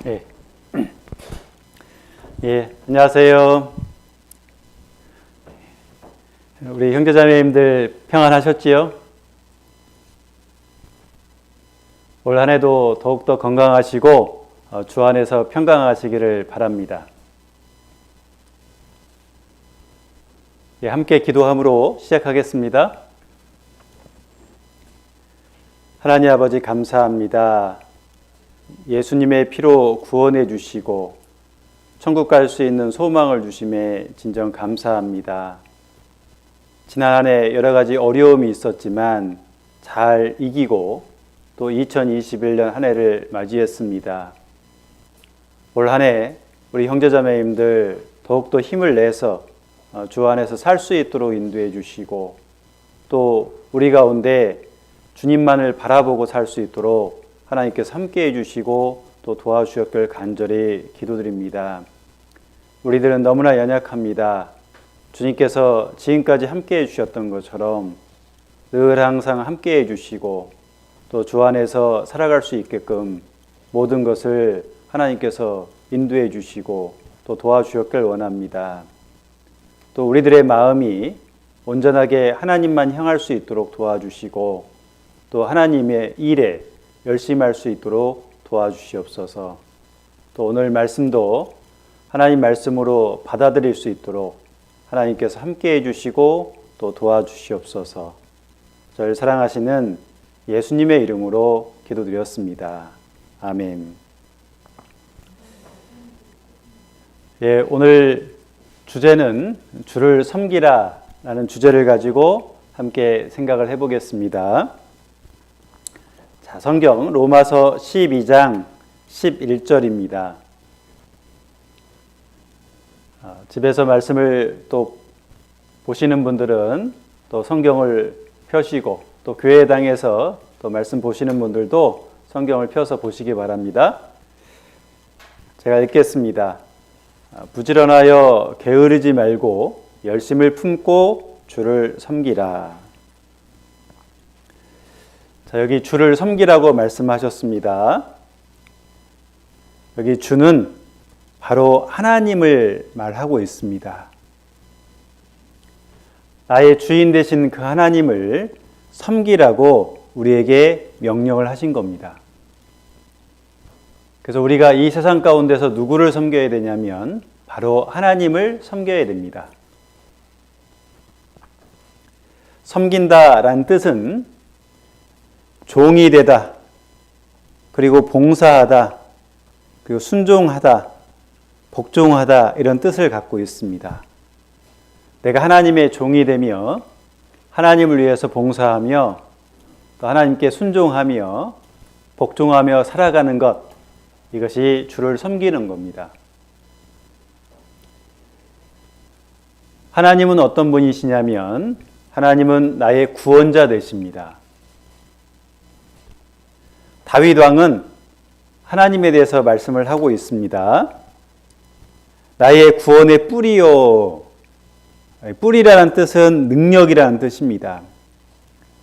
예. 예, 안녕하세요. 우리 형제자매님들 평안하셨지요? 올 한 해도 더욱더 건강하시고 주 안에서 평강하시기를 바랍니다. 예, 함께 기도함으로 시작하겠습니다. 하나님 아버지 감사합니다. 예수님의 피로 구원해 주시고 천국 갈 수 있는 소망을 주심에 진정 감사합니다. 지난 한 해 여러 가지 어려움이 있었지만 잘 이기고 또 2021년 한 해를 맞이했습니다. 올 한 해 우리 형제자매님들 더욱더 힘을 내서 주 안에서 살 수 있도록 인도해 주시고 또 우리 가운데 주님만을 바라보고 살 수 있도록 하나님께서 함께 해주시고 또 도와주셨길 간절히 기도드립니다. 우리들은 너무나 연약합니다. 주님께서 지금까지 함께 해주셨던 것처럼 늘 항상 함께 해주시고 또 주 안에서 살아갈 수 있게끔 모든 것을 하나님께서 인도해 주시고 또 도와주셨길 원합니다. 또 우리들의 마음이 온전하게 하나님만 향할 수 있도록 도와주시고 또 하나님의 일에 열심히 할 수 있도록 도와주시옵소서. 또 오늘 말씀도 하나님 말씀으로 받아들일 수 있도록 하나님께서 함께 해주시고 또 도와주시옵소서. 저를 사랑하시는 예수님의 이름으로 기도드렸습니다. 아멘. 예, 오늘 주제는 주를 섬기라 라는 주제를 가지고 함께 생각을 해보겠습니다. 자, 성경 로마서 12장 11절입니다. 집에서 말씀을 또 보시는 분들은 또 성경을 펴시고 또 교회당에서 또 말씀 보시는 분들도 성경을 펴서 보시기 바랍니다. 제가 읽겠습니다. 부지런하여 게으르지 말고 열심을 품고 주를 섬기라. 자, 여기 주를 섬기라고 말씀하셨습니다. 여기 주는 바로 하나님을 말하고 있습니다. 나의 주인 되신 그 하나님을 섬기라고 우리에게 명령을 하신 겁니다. 그래서 우리가 이 세상 가운데서 누구를 섬겨야 되냐면 바로 하나님을 섬겨야 됩니다. 섬긴다라는 뜻은 종이 되다, 그리고 봉사하다, 그리고 순종하다, 복종하다 이런 뜻을 갖고 있습니다. 내가 하나님의 종이 되며 하나님을 위해서 봉사하며 또 하나님께 순종하며 복종하며 살아가는 것, 이것이 주를 섬기는 겁니다. 하나님은 어떤 분이시냐면 하나님은 나의 구원자 되십니다. 다윗 왕은 하나님에 대해서 말씀을 하고 있습니다. 나의 구원의 뿌리요. 뿌리라는 뜻은 능력이라는 뜻입니다.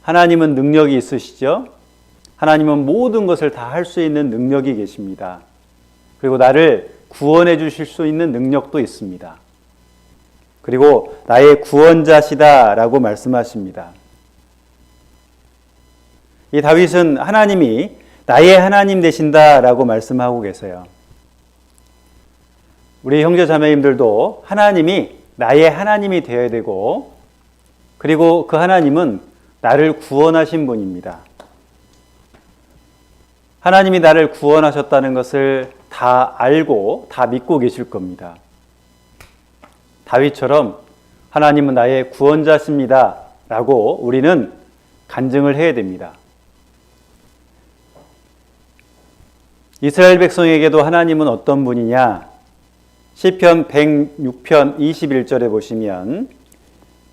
하나님은 능력이 있으시죠? 하나님은 모든 것을 다 할 수 있는 능력이 계십니다. 그리고 나를 구원해 주실 수 있는 능력도 있습니다. 그리고 나의 구원자시다라고 말씀하십니다. 이 다윗은 하나님이 나의 하나님 되신다라고 말씀하고 계세요. 우리 형제 자매님들도 하나님이 나의 하나님이 되어야 되고 그리고 그 하나님은 나를 구원하신 분입니다. 하나님이 나를 구원하셨다는 것을 다 알고 다 믿고 계실 겁니다. 다윗처럼 하나님은 나의 구원자십니다 라고 우리는 간증을 해야 됩니다. 이스라엘 백성에게도 하나님은 어떤 분이냐? 시편 106편 21절에 보시면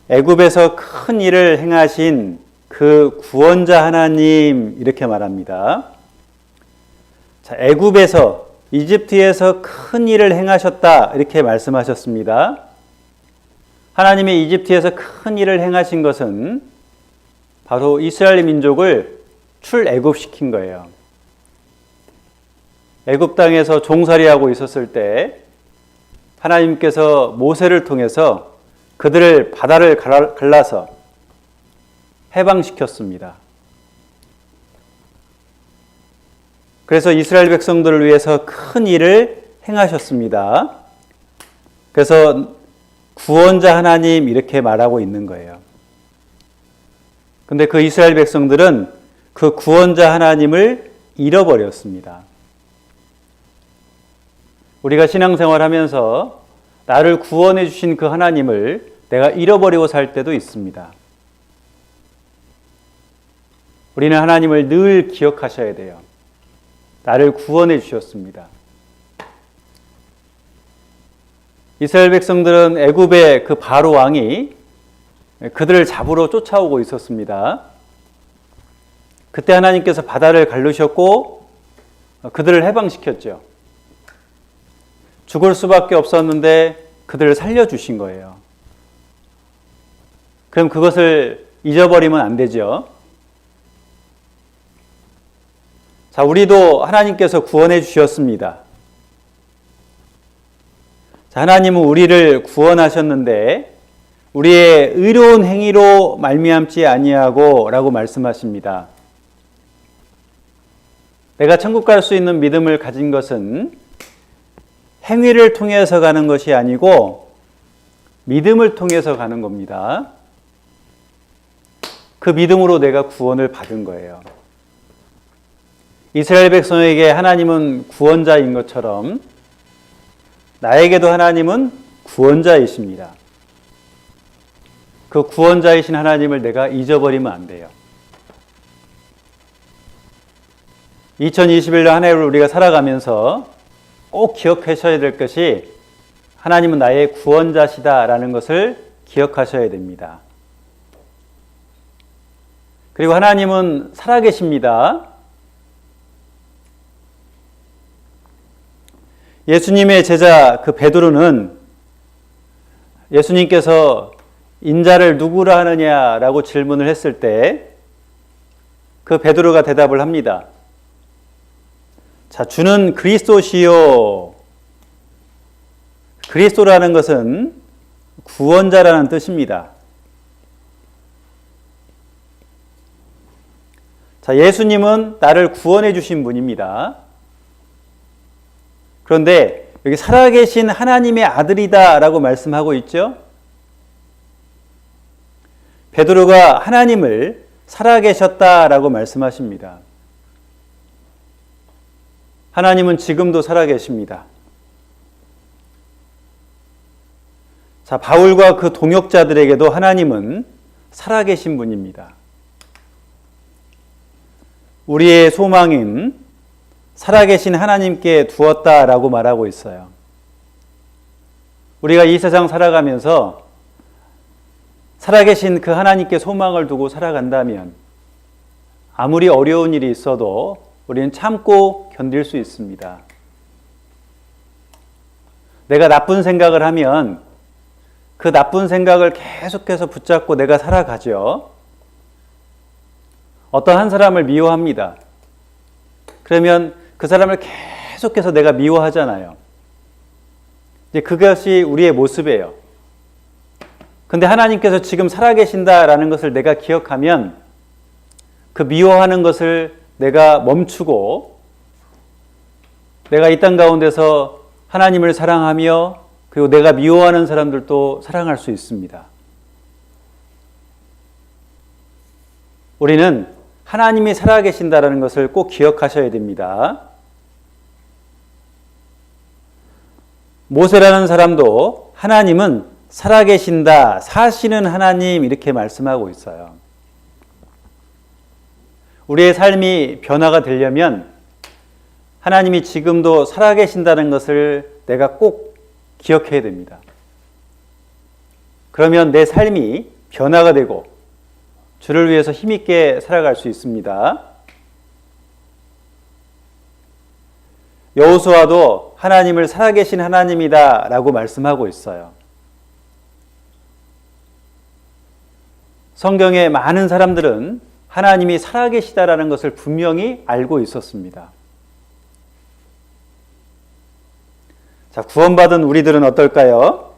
애굽에서 큰 일을 행하신 그 구원자 하나님 이렇게 말합니다. 자, 애굽에서 이집트에서 큰 일을 행하셨다 이렇게 말씀하셨습니다. 하나님의 이집트에서 큰 일을 행하신 것은 바로 이스라엘 민족을 출애굽시킨 거예요. 애굽 땅에서 종살이하고 있었을 때 하나님께서 모세를 통해서 그들을 바다를 갈라서 해방시켰습니다. 그래서 이스라엘 백성들을 위해서 큰 일을 행하셨습니다. 그래서 구원자 하나님 이렇게 말하고 있는 거예요. 근데 그 이스라엘 백성들은 그 구원자 하나님을 잃어버렸습니다. 우리가 신앙생활 하면서 나를 구원해 주신 그 하나님을 내가 잃어버리고 살 때도 있습니다. 우리는 하나님을 늘 기억하셔야 돼요. 나를 구원해 주셨습니다. 이스라엘 백성들은 애굽의 그 바로 왕이 그들을 잡으러 쫓아오고 있었습니다. 그때 하나님께서 바다를 갈르셨고 그들을 해방시켰죠. 죽을 수밖에 없었는데 그들을 살려주신 거예요. 그럼 그것을 잊어버리면 안 되죠. 자, 우리도 하나님께서 구원해 주셨습니다. 자, 하나님은 우리를 구원하셨는데 우리의 의로운 행위로 말미암지 아니하고 라고 말씀하십니다. 내가 천국 갈 수 있는 믿음을 가진 것은 행위를 통해서 가는 것이 아니고 믿음을 통해서 가는 겁니다. 그 믿음으로 내가 구원을 받은 거예요. 이스라엘 백성에게 하나님은 구원자인 것처럼 나에게도 하나님은 구원자이십니다. 그 구원자이신 하나님을 내가 잊어버리면 안 돼요. 2021년 한 해를 우리가 살아가면서 꼭 기억하셔야 될 것이 하나님은 나의 구원자시다라는 것을 기억하셔야 됩니다. 그리고 하나님은 살아계십니다. 예수님의 제자 그 베드로는 예수님께서 인자를 누구라 하느냐라고 질문을 했을 때 그 베드로가 대답을 합니다. 자, 주는 그리스도시요. 그리스도라는 것은 구원자라는 뜻입니다. 자, 예수님은 나를 구원해 주신 분입니다. 그런데 여기 살아계신 하나님의 아들이다 라고 말씀하고 있죠. 베드로가 하나님을 살아계셨다라고 말씀하십니다. 하나님은 지금도 살아계십니다. 자, 바울과 그 동역자들에게도 하나님은 살아계신 분입니다. 우리의 소망인 살아계신 하나님께 두었다라고 말하고 있어요. 우리가 이 세상 살아가면서 살아계신 그 하나님께 소망을 두고 살아간다면 아무리 어려운 일이 있어도 우리는 참고 견딜 수 있습니다. 내가 나쁜 생각을 하면 그 나쁜 생각을 계속해서 붙잡고 내가 살아가죠. 어떤 한 사람을 미워합니다. 그러면 그 사람을 계속해서 내가 미워하잖아요. 이제 그것이 우리의 모습이에요. 근데 하나님께서 지금 살아계신다라는 것을 내가 기억하면 그 미워하는 것을 내가 멈추고 내가 이 땅 가운데서 하나님을 사랑하며 그리고 내가 미워하는 사람들도 사랑할 수 있습니다. 우리는 하나님이 살아계신다라는 것을 꼭 기억하셔야 됩니다. 모세라는 사람도 하나님은 살아계신다, 사시는 하나님 이렇게 말씀하고 있어요. 우리의 삶이 변화가 되려면 하나님이 지금도 살아계신다는 것을 내가 꼭 기억해야 됩니다. 그러면 내 삶이 변화가 되고 주를 위해서 힘있게 살아갈 수 있습니다. 여호수아도 하나님을 살아계신 하나님이다 라고 말씀하고 있어요. 성경의 많은 사람들은 하나님이 살아계시다라는 것을 분명히 알고 있었습니다. 자, 구원받은 우리들은 어떨까요?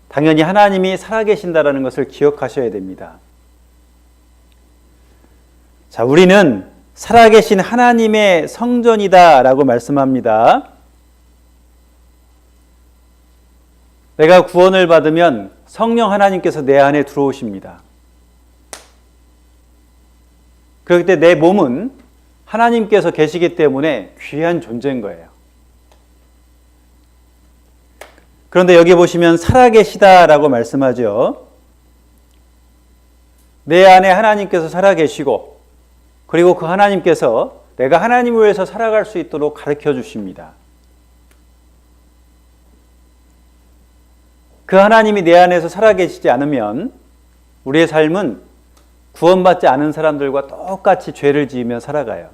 당연히 하나님이 살아계신다라는 것을 기억하셔야 됩니다. 자, 우리는 살아계신 하나님의 성전이다라고 말씀합니다. 내가 구원을 받으면 성령 하나님께서 내 안에 들어오십니다. 그렇기 때문에 내 몸은 하나님께서 계시기 때문에 귀한 존재인 거예요. 그런데 여기 보시면 살아계시다라고 말씀하죠. 내 안에 하나님께서 살아계시고 그리고 그 하나님께서 내가 하나님을 위해서 살아갈 수 있도록 가르쳐 주십니다. 그 하나님이 내 안에서 살아계시지 않으면 우리의 삶은 구원받지 않은 사람들과 똑같이 죄를 지으며 살아가요.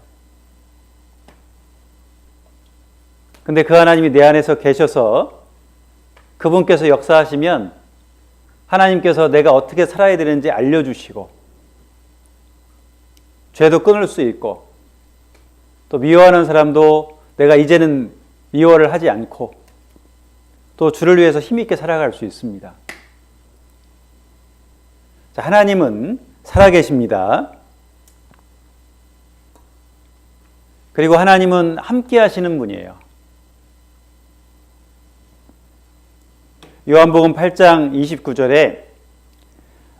근데 그 하나님이 내 안에서 계셔서 그분께서 역사하시면 하나님께서 내가 어떻게 살아야 되는지 알려주시고 죄도 끊을 수 있고 또 미워하는 사람도 내가 이제는 미워를 하지 않고 또 주를 위해서 힘있게 살아갈 수 있습니다. 자, 하나님은 살아계십니다. 그리고 하나님은 함께 하시는 분이에요. 요한복음 8장 29절에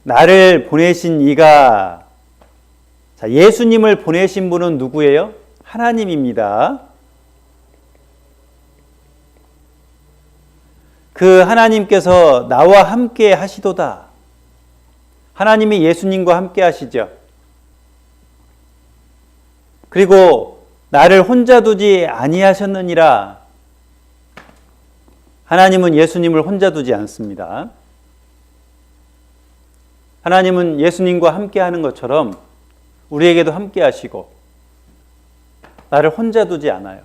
나를 보내신 이가, 자, 예수님을 보내신 분은 누구예요? 하나님입니다. 그 하나님께서 나와 함께 하시도다. 하나님이 예수님과 함께 하시죠. 그리고 나를 혼자 두지 아니하셨느니라. 하나님은 예수님을 혼자 두지 않습니다. 하나님은 예수님과 함께 하는 것처럼 우리에게도 함께 하시고 나를 혼자 두지 않아요.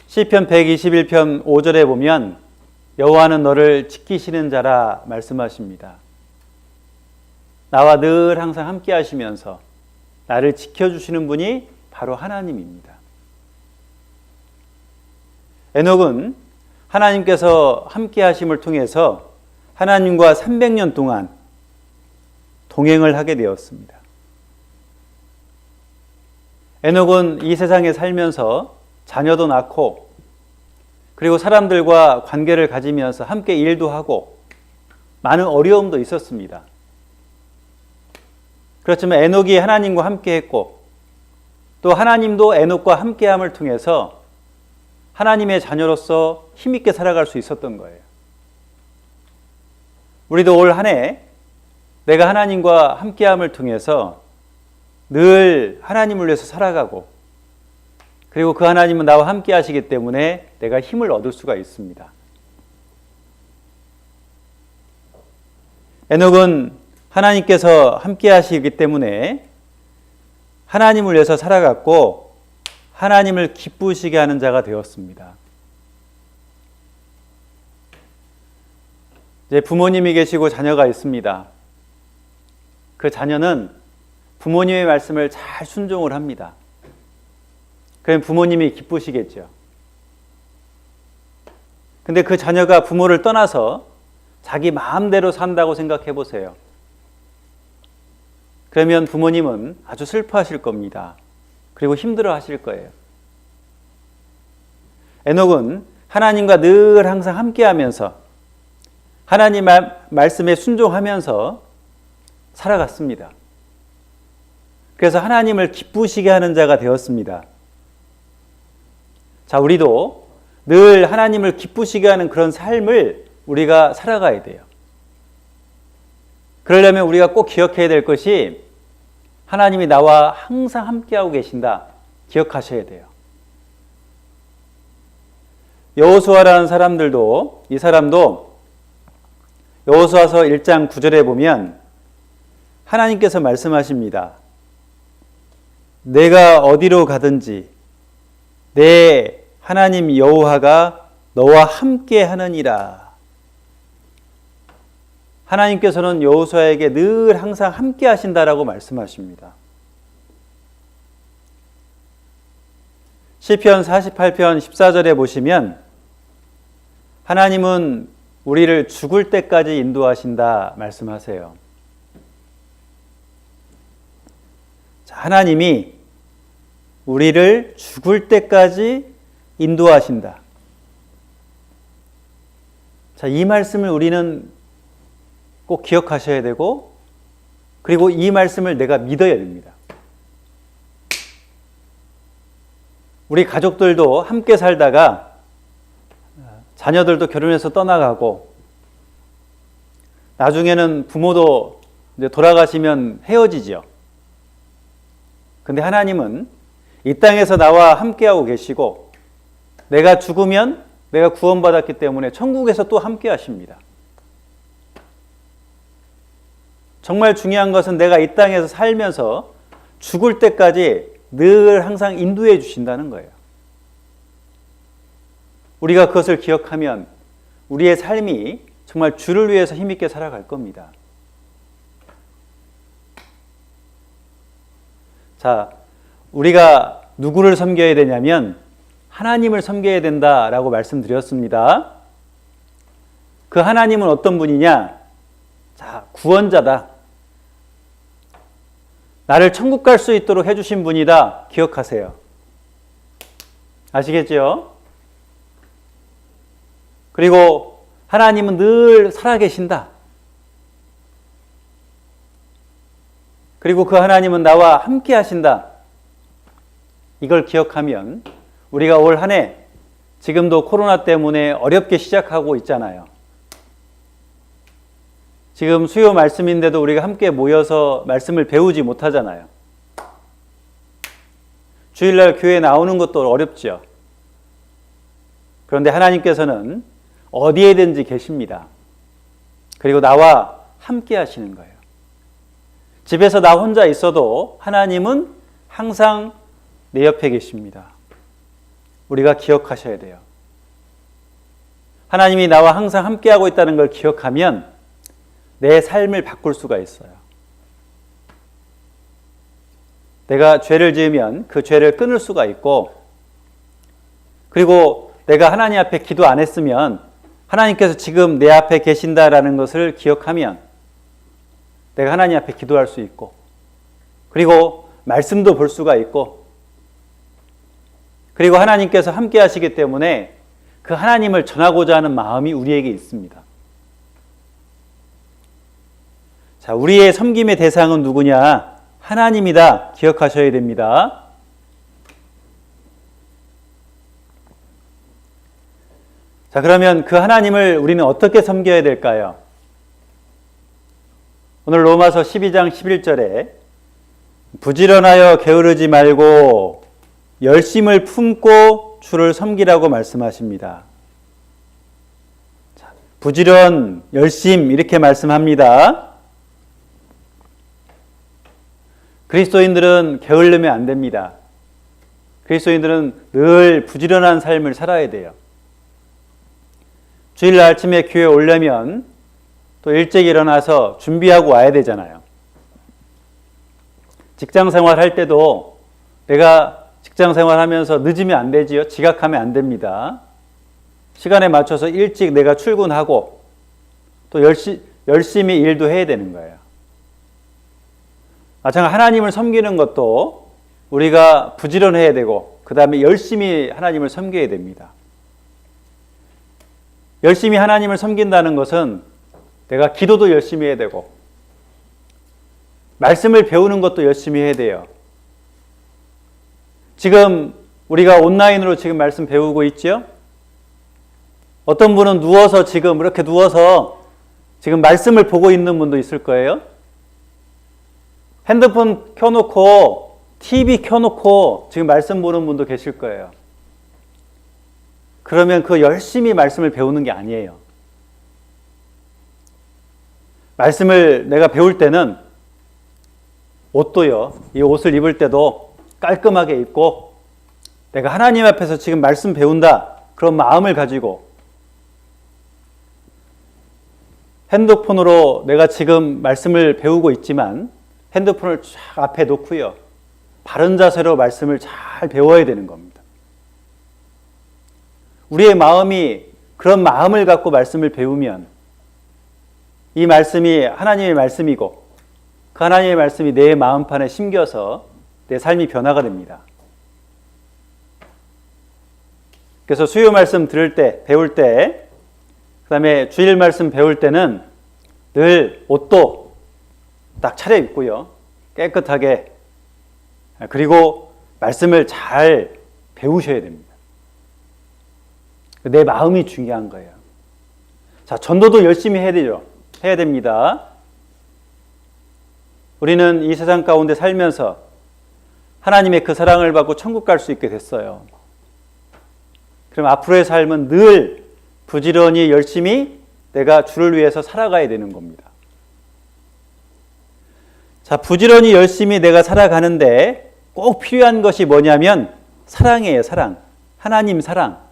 시편 121편 5절에 보면 여호와는 너를 지키시는 자라 말씀하십니다. 나와 늘 항상 함께 하시면서 나를 지켜주시는 분이 바로 하나님입니다. 에녹은 하나님께서 함께 하심을 통해서 하나님과 300년 동안 동행을 하게 되었습니다. 에녹은 이 세상에 살면서 자녀도 낳고 그리고 사람들과 관계를 가지면서 함께 일도 하고 많은 어려움도 있었습니다. 그렇지만 에녹이 하나님과 함께 했고 또 하나님도 에녹과 함께함을 통해서 하나님의 자녀로서 힘있게 살아갈 수 있었던 거예요. 우리도 올 한 해 내가 하나님과 함께함을 통해서 늘 하나님을 위해서 살아가고 그리고 그 하나님은 나와 함께 하시기 때문에 내가 힘을 얻을 수가 있습니다. 에녹은 하나님께서 함께 하시기 때문에 하나님을 위해서 살아갔고 하나님을 기쁘시게 하는 자가 되었습니다. 이제 부모님이 계시고 자녀가 있습니다. 그 자녀는 부모님의 말씀을 잘 순종을 합니다. 그럼 부모님이 기쁘시겠죠. 근데 그 자녀가 부모를 떠나서 자기 마음대로 산다고 생각해 보세요. 그러면 부모님은 아주 슬퍼하실 겁니다. 그리고 힘들어 하실 거예요. 에녹은 하나님과 늘 항상 함께 하면서 하나님 말씀에 순종하면서 살아갔습니다. 그래서 하나님을 기쁘시게 하는 자가 되었습니다. 자, 우리도 늘 하나님을 기쁘시게 하는 그런 삶을 우리가 살아가야 돼요. 그러려면 우리가 꼭 기억해야 될 것이 하나님이 나와 항상 함께하고 계신다. 기억하셔야 돼요. 여호수아라는 사람들도 이 사람도 여호수아서 1장 9절에 보면 하나님께서 말씀하십니다. 내가 어디로 가든지 내 하나님 여호와가 너와 함께 하느니라. 하나님께서는 여호수아에게 늘 항상 함께 하신다라고 말씀하십니다. 시편 48편 14절에 보시면 하나님은 우리를 죽을 때까지 인도하신다 말씀하세요. 자, 하나님이 우리를 죽을 때까지 인도하신다. 자, 이 말씀을 우리는 꼭 기억하셔야 되고, 그리고 이 말씀을 내가 믿어야 됩니다. 우리 가족들도 함께 살다가 자녀들도 결혼해서 떠나가고, 나중에는 부모도 이제 돌아가시면 헤어지죠. 근데 하나님은 이 땅에서 나와 함께하고 계시고, 내가 죽으면 내가 구원받았기 때문에 천국에서 또 함께 하십니다. 정말 중요한 것은 내가 이 땅에서 살면서 죽을 때까지 늘 항상 인도해 주신다는 거예요. 우리가 그것을 기억하면 우리의 삶이 정말 주를 위해서 힘있게 살아갈 겁니다. 자, 우리가 누구를 섬겨야 되냐면 하나님을 섬겨야 된다라고 말씀드렸습니다. 그 하나님은 어떤 분이냐? 자, 구원자다. 나를 천국 갈 수 있도록 해주신 분이다. 기억하세요. 아시겠죠? 그리고 하나님은 늘 살아계신다. 그리고 그 하나님은 나와 함께 하신다. 이걸 기억하면 우리가 올 한 해 지금도 코로나 때문에 어렵게 시작하고 있잖아요. 지금 수요 말씀인데도 우리가 함께 모여서 말씀을 배우지 못하잖아요. 주일날 교회에 나오는 것도 어렵죠. 그런데 하나님께서는 어디에든지 계십니다. 그리고 나와 함께 하시는 거예요. 집에서 나 혼자 있어도 하나님은 항상 내 옆에 계십니다. 우리가 기억하셔야 돼요. 하나님이 나와 항상 함께하고 있다는 걸 기억하면 내 삶을 바꿀 수가 있어요. 내가 죄를 지으면 그 죄를 끊을 수가 있고, 그리고 내가 하나님 앞에 기도 안 했으면 하나님께서 지금 내 앞에 계신다라는 것을 기억하면 내가 하나님 앞에 기도할 수 있고, 그리고 말씀도 볼 수가 있고, 그리고 하나님께서 함께 하시기 때문에 그 하나님을 전하고자 하는 마음이 우리에게 있습니다. 자, 우리의 섬김의 대상은 누구냐? 하나님이다. 기억하셔야 됩니다. 자, 그러면 그 하나님을 우리는 어떻게 섬겨야 될까요? 오늘 로마서 12장 11절에 부지런하여 게으르지 말고 열심을 품고 주를 섬기라고 말씀하십니다. 자, 부지런, 열심 이렇게 말씀합니다. 그리스도인들은 게을르면 안 됩니다. 그리스도인들은 늘 부지런한 삶을 살아야 돼요. 주일날 아침에 교회에 오려면 또 일찍 일어나서 준비하고 와야 되잖아요. 직장 생활할 때도 내가 직장 생활하면서 늦으면 안 되지요. 지각하면 안 됩니다. 시간에 맞춰서 일찍 내가 출근하고 또 열심히 일도 해야 되는 거예요. 마찬가지로 하나님을 섬기는 것도 우리가 부지런해야 되고 그 다음에 열심히 하나님을 섬겨야 됩니다. 열심히 하나님을 섬긴다는 것은 내가 기도도 열심히 해야 되고 말씀을 배우는 것도 열심히 해야 돼요. 지금 우리가 온라인으로 지금 말씀 배우고 있죠? 어떤 분은 누워서 지금 이렇게 누워서 지금 말씀을 보고 있는 분도 있을 거예요. 핸드폰 켜놓고 TV 켜놓고 지금 말씀 보는 분도 계실 거예요. 그러면 그 열심히 말씀을 배우는 게 아니에요. 말씀을 내가 배울 때는 옷도요. 이 옷을 입을 때도 깔끔하게 입고 내가 하나님 앞에서 지금 말씀 배운다. 그런 마음을 가지고 핸드폰으로 내가 지금 말씀을 배우고 있지만 핸드폰을 쫙 앞에 놓고요. 바른 자세로 말씀을 잘 배워야 되는 겁니다. 우리의 마음이 그런 마음을 갖고 말씀을 배우면 이 말씀이 하나님의 말씀이고 그 하나님의 말씀이 내 마음판에 심겨서 내 삶이 변화가 됩니다. 그래서 수요 말씀 들을 때, 배울 때, 그 다음에 주일 말씀 배울 때는 늘 옷도 딱 차려입고요. 깨끗하게. 그리고 말씀을 잘 배우셔야 됩니다. 내 마음이 중요한 거예요. 자, 전도도 열심히 해야 되죠. 해야 됩니다. 우리는 이 세상 가운데 살면서 하나님의 그 사랑을 받고 천국 갈 수 있게 됐어요. 그럼 앞으로의 삶은 늘 부지런히 열심히 내가 주를 위해서 살아가야 되는 겁니다. 자, 부지런히 열심히 내가 살아가는데 꼭 필요한 것이 뭐냐면 사랑이에요, 사랑. 하나님 사랑.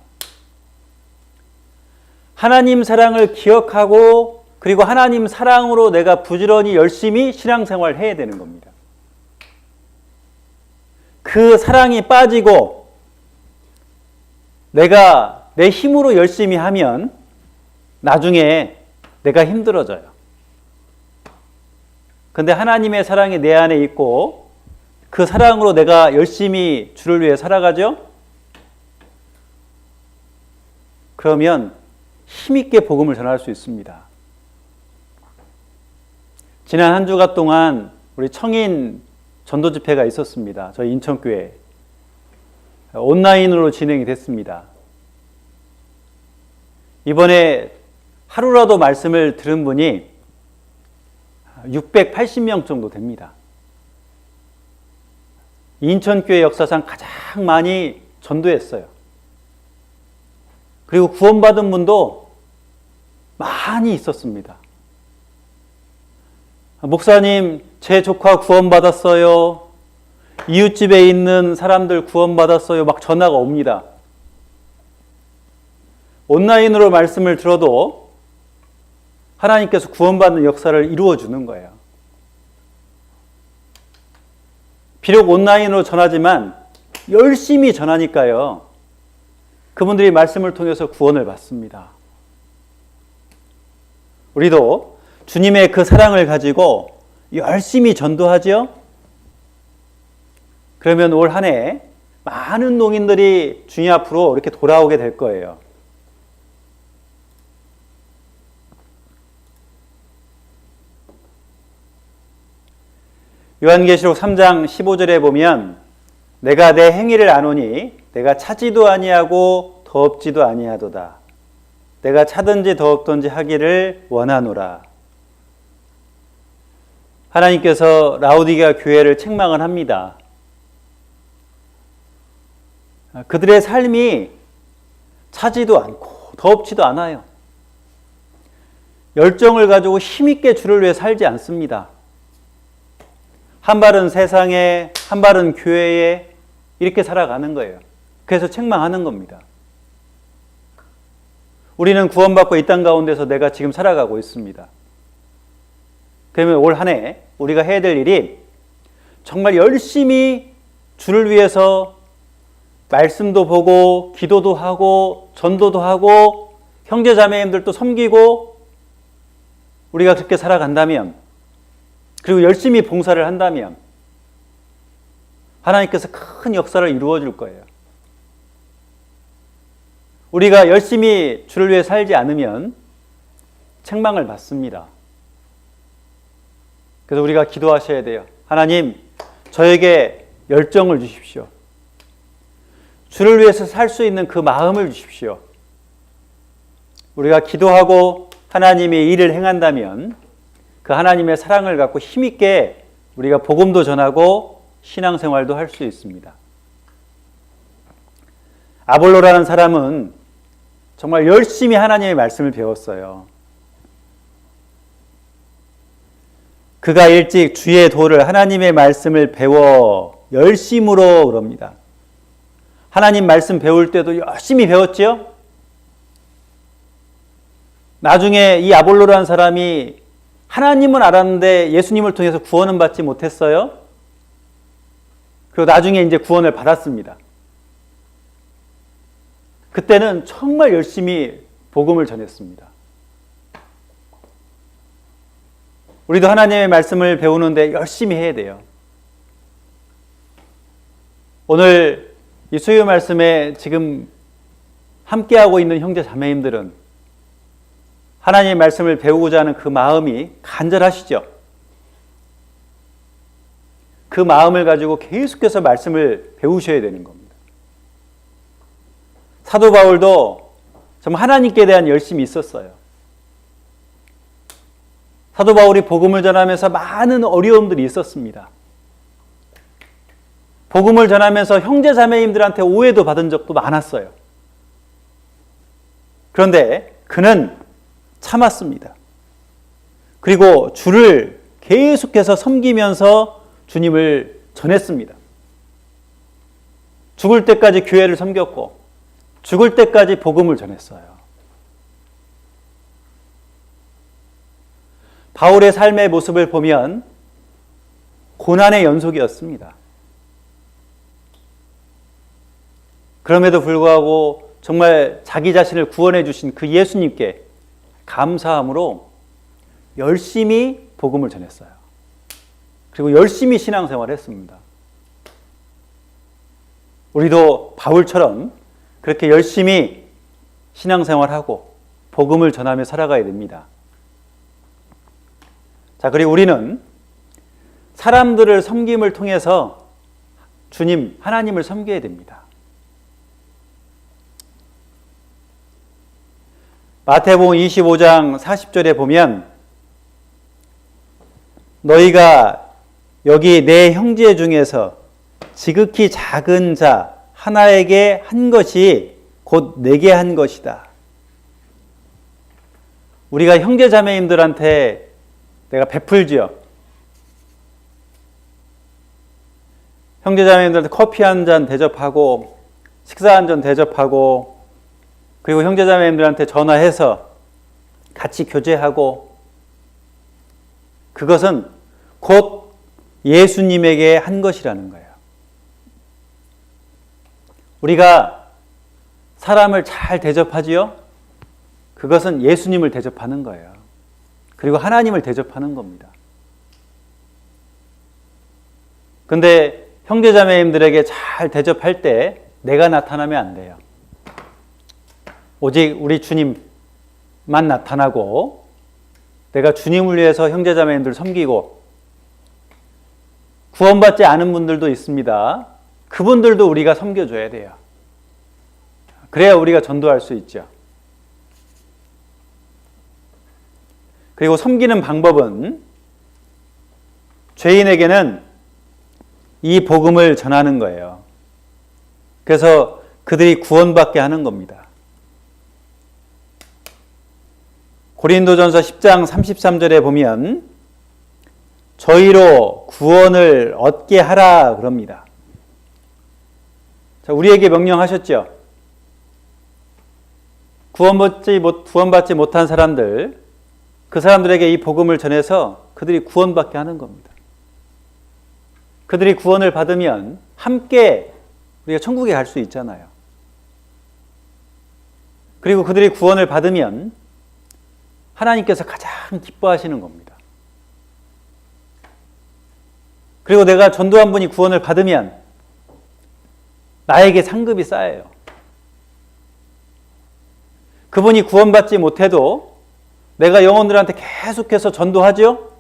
하나님 사랑을 기억하고 그리고 하나님 사랑으로 내가 부지런히 열심히 신앙생활을 해야 되는 겁니다. 그 사랑이 빠지고 내가 내 힘으로 열심히 하면 나중에 내가 힘들어져요. 근데 하나님의 사랑이 내 안에 있고 그 사랑으로 내가 열심히 주를 위해 살아가죠? 그러면 힘있게 복음을 전할 수 있습니다. 지난 한 주간 동안 우리 청인 전도 집회가 있었습니다. 저희 인천교회. 온라인으로 진행이 됐습니다. 이번에 하루라도 말씀을 들은 분이 680명 정도 됩니다. 인천교회 역사상 가장 많이 전도했어요. 그리고 구원받은 분도 많이 있었습니다. 목사님, 제 조카 구원받았어요. 이웃집에 있는 사람들 구원받았어요. 막 전화가 옵니다. 온라인으로 말씀을 들어도 하나님께서 구원받는 역사를 이루어주는 거예요. 비록 온라인으로 전하지만 열심히 전하니까요. 그분들이 말씀을 통해서 구원을 받습니다. 우리도 주님의 그 사랑을 가지고 열심히 전도하죠. 그러면 올 한 해 많은 농인들이 주님 앞으로 이렇게 돌아오게 될 거예요. 요한계시록 3장 15절에 보면 내가 내 행위를 아노니 내가 차지도 아니하고 더럽지도 아니하도다. 내가 차든지 더럽든지 하기를 원하노라. 하나님께서 라오디게아 교회를 책망을 합니다. 그들의 삶이 차지도 않고 더럽지도 않아요. 열정을 가지고 힘있게 주를 위해 살지 않습니다. 한 발은 세상에, 한 발은 교회에 이렇게 살아가는 거예요. 그래서 책망하는 겁니다. 우리는 구원받고 이 땅 가운데서 내가 지금 살아가고 있습니다. 그러면 올 한 해 우리가 해야 될 일이 정말 열심히 주를 위해서 말씀도 보고 기도도 하고 전도도 하고 형제 자매님들도 섬기고 우리가 그렇게 살아간다면 그리고 열심히 봉사를 한다면 하나님께서 큰 역사를 이루어 줄 거예요. 우리가 열심히 주를 위해 살지 않으면 책망을 받습니다. 그래서 우리가 기도하셔야 돼요. 하나님, 저에게 열정을 주십시오. 주를 위해서 살 수 있는 그 마음을 주십시오. 우리가 기도하고 하나님의 일을 행한다면 그 하나님의 사랑을 갖고 힘있게 우리가 복음도 전하고 신앙생활도 할 수 있습니다. 아볼로라는 사람은 정말 열심히 하나님의 말씀을 배웠어요. 그가 일찍 주의 도를 하나님의 말씀을 배워 열심으로 그럽니다. 하나님 말씀 배울 때도 열심히 배웠죠? 나중에 이 아볼로라는 사람이 하나님은 알았는데 예수님을 통해서 구원은 받지 못했어요. 그리고 나중에 이제 구원을 받았습니다. 그때는 정말 열심히 복음을 전했습니다. 우리도 하나님의 말씀을 배우는데 열심히 해야 돼요. 오늘 이 수요 말씀에 지금 함께하고 있는 형제 자매님들은 하나님의 말씀을 배우고자 하는 그 마음이 간절하시죠? 그 마음을 가지고 계속해서 말씀을 배우셔야 되는 겁니다. 사도 바울도 정말 하나님께 대한 열심이 있었어요. 사도 바울이 복음을 전하면서 많은 어려움들이 있었습니다. 복음을 전하면서 형제 자매님들한테 오해도 받은 적도 많았어요. 그런데 그는 참았습니다. 그리고 주를 계속해서 섬기면서 주님을 전했습니다. 죽을 때까지 교회를 섬겼고 죽을 때까지 복음을 전했어요. 바울의 삶의 모습을 보면 고난의 연속이었습니다. 그럼에도 불구하고 정말 자기 자신을 구원해 주신 그 예수님께 감사함으로 열심히 복음을 전했어요. 그리고 열심히 신앙생활을 했습니다. 우리도 바울처럼 그렇게 열심히 신앙생활하고 복음을 전하며 살아가야 됩니다. 자, 그리고 우리는 사람들을 섬김을 통해서 주님, 하나님을 섬겨야 됩니다. 마태복음 25장 40절에 보면 너희가 여기 내 형제 중에서 지극히 작은 자 하나에게 한 것이 곧 내게 한 것이다. 우리가 형제 자매님들한테 내가 베풀지요. 형제 자매님들한테 커피 한 잔 대접하고 식사 한 잔 대접하고 그리고 형제 자매님들한테 전화해서 같이 교제하고 그것은 곧 예수님에게 한 것이라는 거예요. 우리가 사람을 잘 대접하지요? 그것은 예수님을 대접하는 거예요. 그리고 하나님을 대접하는 겁니다. 근데 형제자매님들에게 잘 대접할 때 내가 나타나면 안 돼요. 오직 우리 주님만 나타나고 내가 주님을 위해서 형제자매님들을 섬기고 구원받지 않은 분들도 있습니다. 그분들도 우리가 섬겨줘야 돼요. 그래야 우리가 전도할 수 있죠. 그리고 섬기는 방법은 죄인에게는 이 복음을 전하는 거예요. 그래서 그들이 구원받게 하는 겁니다. 고린도전서 10장 33절에 보면 저희로 구원을 얻게 하라 그럽니다. 자, 우리에게 명령하셨죠. 구원받지 못한 사람들, 그 사람들에게 이 복음을 전해서 그들이 구원받게 하는 겁니다. 그들이 구원을 받으면 함께 우리가 천국에 갈 수 있잖아요. 그리고 그들이 구원을 받으면 하나님께서 가장 기뻐하시는 겁니다. 그리고 내가 전도한 분이 구원을 받으면 나에게 상급이 쌓여요. 그분이 구원받지 못해도 내가 영혼들한테 계속해서 전도하죠?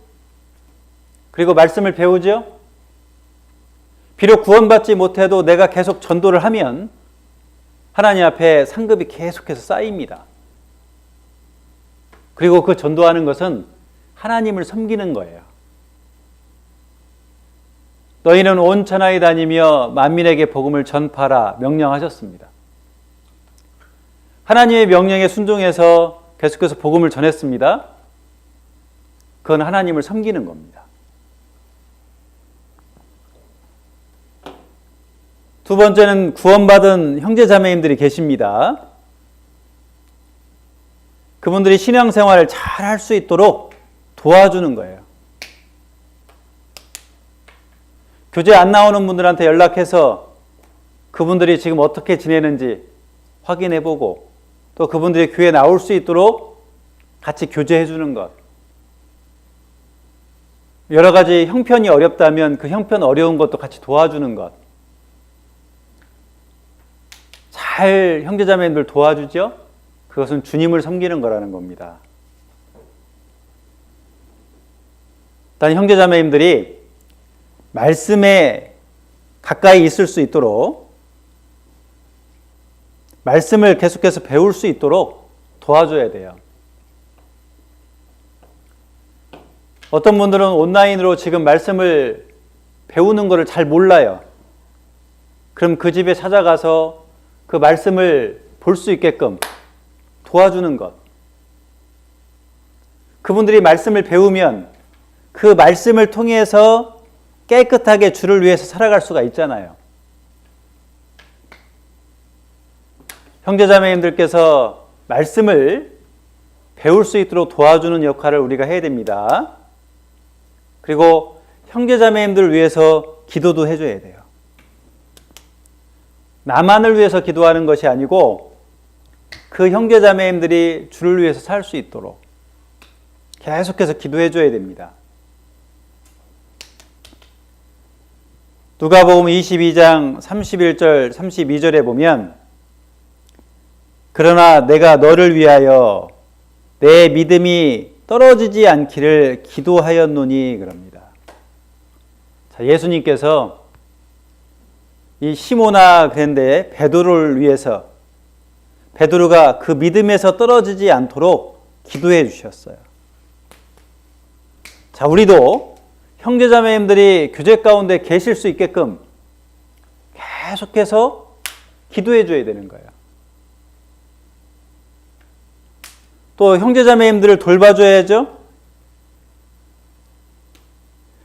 그리고 말씀을 배우죠? 비록 구원받지 못해도 내가 계속 전도를 하면 하나님 앞에 상급이 계속해서 쌓입니다. 그리고 그 전도하는 것은 하나님을 섬기는 거예요. 너희는 온 천하에 다니며 만민에게 복음을 전파하라 명령하셨습니다. 하나님의 명령에 순종해서 계속해서 복음을 전했습니다. 그건 하나님을 섬기는 겁니다. 두 번째는 구원받은 형제자매님들이 계십니다. 그분들이 신앙생활을 잘 할 수 있도록 도와주는 거예요. 교제 안 나오는 분들한테 연락해서 그분들이 지금 어떻게 지내는지 확인해보고 또 그분들이 교회에 나올 수 있도록 같이 교제해 주는 것. 여러 가지 형편이 어렵다면 그 형편 어려운 것도 같이 도와주는 것. 잘 형제자매님들 도와주죠? 그것은 주님을 섬기는 거라는 겁니다. 일단 형제자매님들이 말씀에 가까이 있을 수 있도록 말씀을 계속해서 배울 수 있도록 도와줘야 돼요. 어떤 분들은 온라인으로 지금 말씀을 배우는 것을 잘 몰라요. 그럼 그 집에 찾아가서 그 말씀을 볼 수 있게끔 도와주는 것. 그분들이 말씀을 배우면 그 말씀을 통해서 깨끗하게 주를 위해서 살아갈 수가 있잖아요. 형제자매님들께서 말씀을 배울 수 있도록 도와주는 역할을 우리가 해야 됩니다. 그리고 형제자매님들을 위해서 기도도 해줘야 돼요. 나만을 위해서 기도하는 것이 아니고 그 형제자매님들이 주를 위해서 살 수 있도록 계속해서 기도해줘야 됩니다. 누가복음 22장 31절 32절에 보면 그러나 내가 너를 위하여 내 믿음이 떨어지지 않기를 기도하였노니 그럽니다. 자, 예수님께서 이 시모나 그런데 베드로를 위해서 베드로가 그 믿음에서 떨어지지 않도록 기도해 주셨어요. 자, 우리도 형제자매님들이 교제 가운데 계실 수 있게끔 계속해서 기도해 줘야 되는 거예요. 또 형제자매님들을 돌봐줘야죠.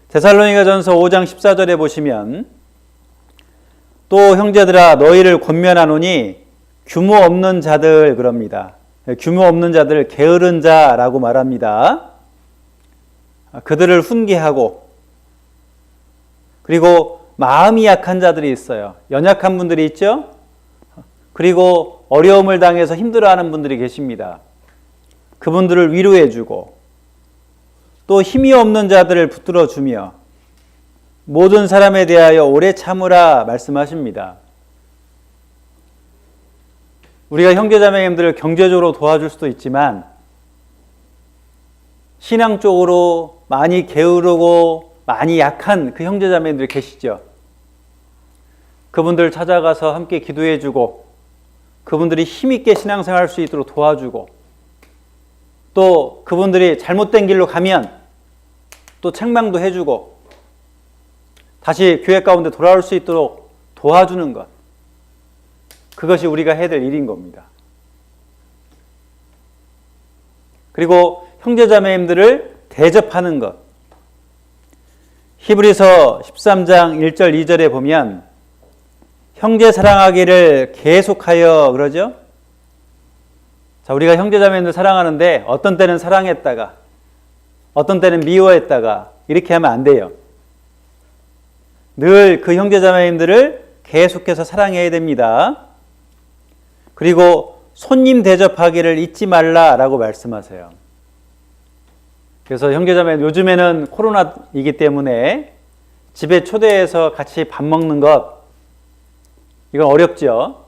데살로니가전서 5장 14절에 보시면 또 형제들아 너희를 권면하노니 규모 없는 자들 그럽니다. 규모 없는 자들 게으른 자라고 말합니다. 그들을 훈계하고 그리고 마음이 약한 자들이 있어요. 연약한 분들이 있죠. 그리고 어려움을 당해서 힘들어하는 분들이 계십니다. 그분들을 위로해주고 또 힘이 없는 자들을 붙들어주며 모든 사람에 대하여 오래 참으라 말씀하십니다. 우리가 형제자매님들을 경제적으로 도와줄 수도 있지만 신앙적으로 많이 게으르고 많이 약한 그 형제자매님들 계시죠. 그분들 찾아가서 함께 기도해주고 그분들이 힘있게 신앙생활 할 수 있도록 도와주고 또 그분들이 잘못된 길로 가면 또 책망도 해주고 다시 교회 가운데 돌아올 수 있도록 도와주는 것. 그것이 우리가 해야 될 일인 겁니다. 그리고 형제자매님들을 대접하는 것. 히브리서 13장 1절 2절에 보면 형제 사랑하기를 계속하여 그러죠. 자, 우리가 형제자매님들 사랑하는데 어떤 때는 사랑했다가 어떤 때는 미워했다가 이렇게 하면 안 돼요. 늘 그 형제자매님들을 계속해서 사랑해야 됩니다. 그리고 손님 대접하기를 잊지 말라라고 말씀하세요. 그래서 형제자매 요즘에는 코로나이기 때문에 집에 초대해서 같이 밥 먹는 것 이건 어렵죠.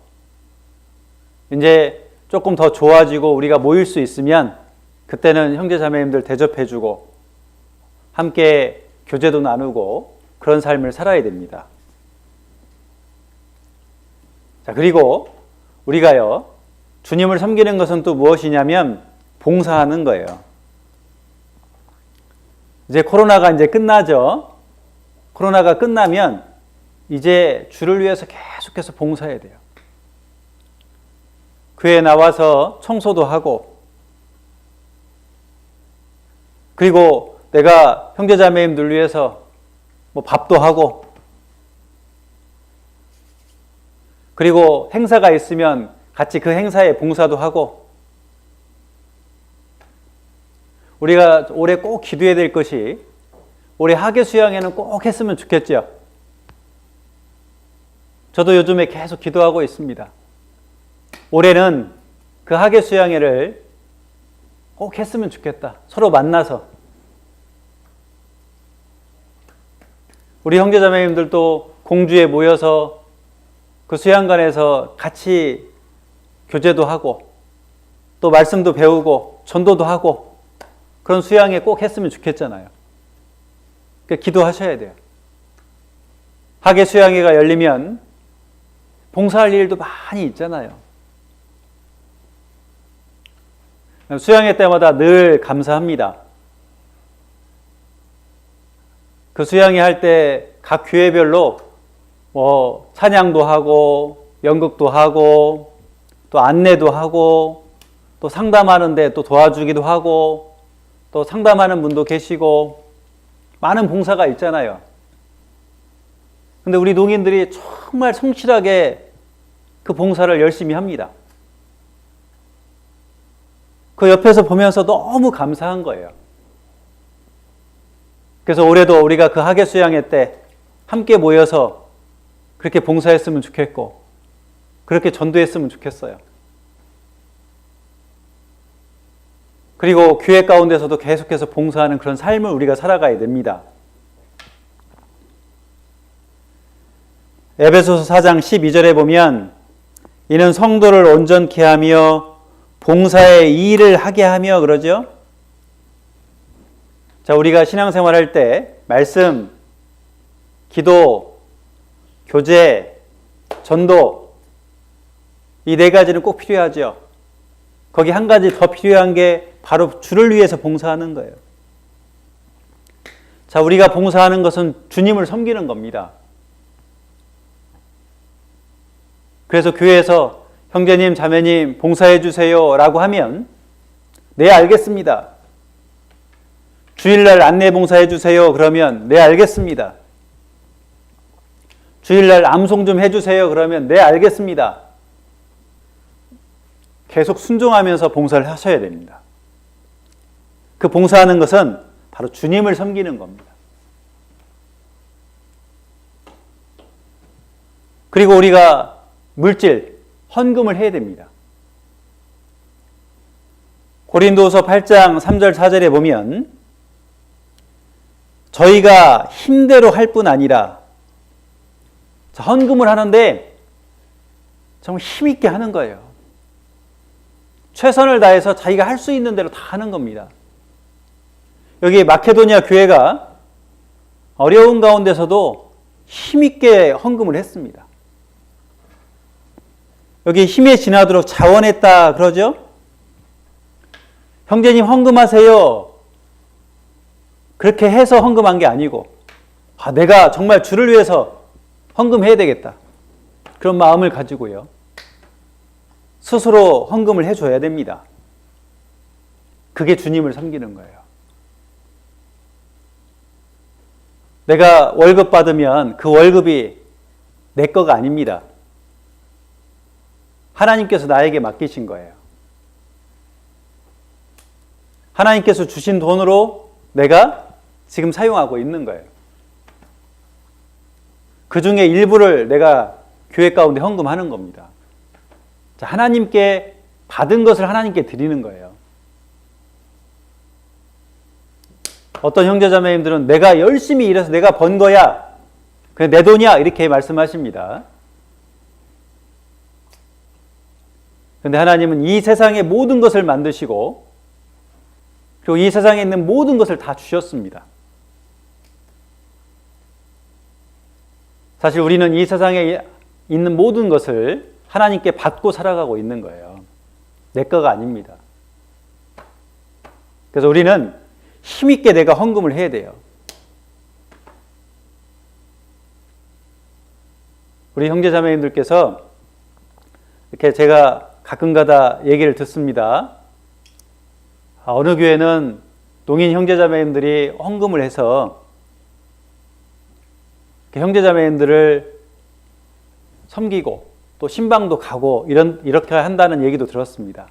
이제 조금 더 좋아지고 우리가 모일 수 있으면 그때는 형제자매님들 대접해주고 함께 교제도 나누고 그런 삶을 살아야 됩니다. 자, 그리고 우리가요 주님을 섬기는 것은 또 무엇이냐면 봉사하는 거예요. 이제 코로나가 이제 끝나죠. 코로나가 끝나면 이제 주를 위해서 계속해서 봉사해야 돼요. 교회에 나와서 청소도 하고 그리고 내가 형제자매님들 위해서 뭐 밥도 하고 그리고 행사가 있으면 같이 그 행사에 봉사도 하고 우리가 올해 꼭 기도해야 될 것이 올해 학예 수양회는 꼭 했으면 좋겠죠. 저도 요즘에 계속 기도하고 있습니다. 올해는 그 학예 수양회를 꼭 했으면 좋겠다. 서로 만나서. 우리 형제자매님들도 공주에 모여서 그 수양관에서 같이 교제도 하고 또 말씀도 배우고 전도도 하고 그런 수양회 꼭 했으면 좋겠잖아요. 그러니까 기도하셔야 돼요. 학예 수양회가 열리면 봉사할 일도 많이 있잖아요. 수양회 때마다 늘 감사합니다. 그 수양회 할 때 각 교회별로 찬양도 하고 연극도 하고 또 안내도 하고 또 상담하는데 또 도와주기도 하고 또 상담하는 분도 계시고 많은 봉사가 있잖아요. 근데 우리 농인들이 정말 성실하게 그 봉사를 열심히 합니다. 그 옆에서 보면서 너무 감사한 거예요. 그래서 올해도 우리가 그 학예 수양회 때 함께 모여서 그렇게 봉사했으면 좋겠고 그렇게 전도했으면 좋겠어요. 그리고 교회 가운데서도 계속해서 봉사하는 그런 삶을 우리가 살아가야 됩니다. 에베소서 4장 12절에 보면 이는 성도를 온전케 하며 봉사의 일을 하게 하며 그러죠. 자, 우리가 신앙생활 할 때 말씀, 기도, 교제, 전도 이 네 가지는 꼭 필요하죠. 거기 한 가지 더 필요한 게 바로 주를 위해서 봉사하는 거예요. 자, 우리가 봉사하는 것은 주님을 섬기는 겁니다. 그래서 교회에서 형제님, 자매님 봉사해 주세요 라고 하면 네, 알겠습니다. 주일날 안내 봉사해 주세요 그러면 네, 알겠습니다. 주일날 암송 좀 해주세요 그러면 네, 알겠습니다. 계속 순종하면서 봉사를 하셔야 됩니다. 그 봉사하는 것은 바로 주님을 섬기는 겁니다. 그리고 우리가 물질, 헌금을 해야 됩니다. 고린도서 8장 3절 4절에 보면 저희가 힘대로 할 뿐 아니라 헌금을 하는데 정말 힘있게 하는 거예요. 최선을 다해서 자기가 할 수 있는 대로 다 하는 겁니다. 여기 마케도니아 교회가 어려운 가운데서도 힘있게 헌금을 했습니다. 여기 힘에 지나도록 자원했다 그러죠? 형제님 헌금하세요. 그렇게 해서 헌금한 게 아니고 내가 정말 주를 위해서 헌금해야 되겠다. 그런 마음을 가지고요. 스스로 헌금을 해줘야 됩니다. 그게 주님을 섬기는 거예요. 내가 월급 받으면 그 월급이 내 거가 아닙니다. 하나님께서 나에게 맡기신 거예요. 하나님께서 주신 돈으로 내가 지금 사용하고 있는 거예요. 그 중에 일부를 내가 교회 가운데 헌금하는 겁니다. 자, 하나님께 받은 것을 하나님께 드리는 거예요. 어떤 형제자매님들은 내가 열심히 일해서 내가 번 거야, 그냥 내 돈이야 이렇게 말씀하십니다. 그런데 하나님은 이 세상의 모든 것을 만드시고 그리고 이 세상에 있는 모든 것을 다 주셨습니다. 사실 우리는 이 세상에 있는 모든 것을 하나님께 받고 살아가고 있는 거예요. 내 거가 아닙니다. 그래서 우리는 힘있게 내가 헌금을 해야 돼요. 우리 형제자매님들께서 이렇게 제가 가끔가다 얘기를 듣습니다. 어느 교회는 농인 형제자매님들이 헌금을 해서 형제자매님들을 섬기고 또 신방도 가고 이렇게 한다는 얘기도 들었습니다.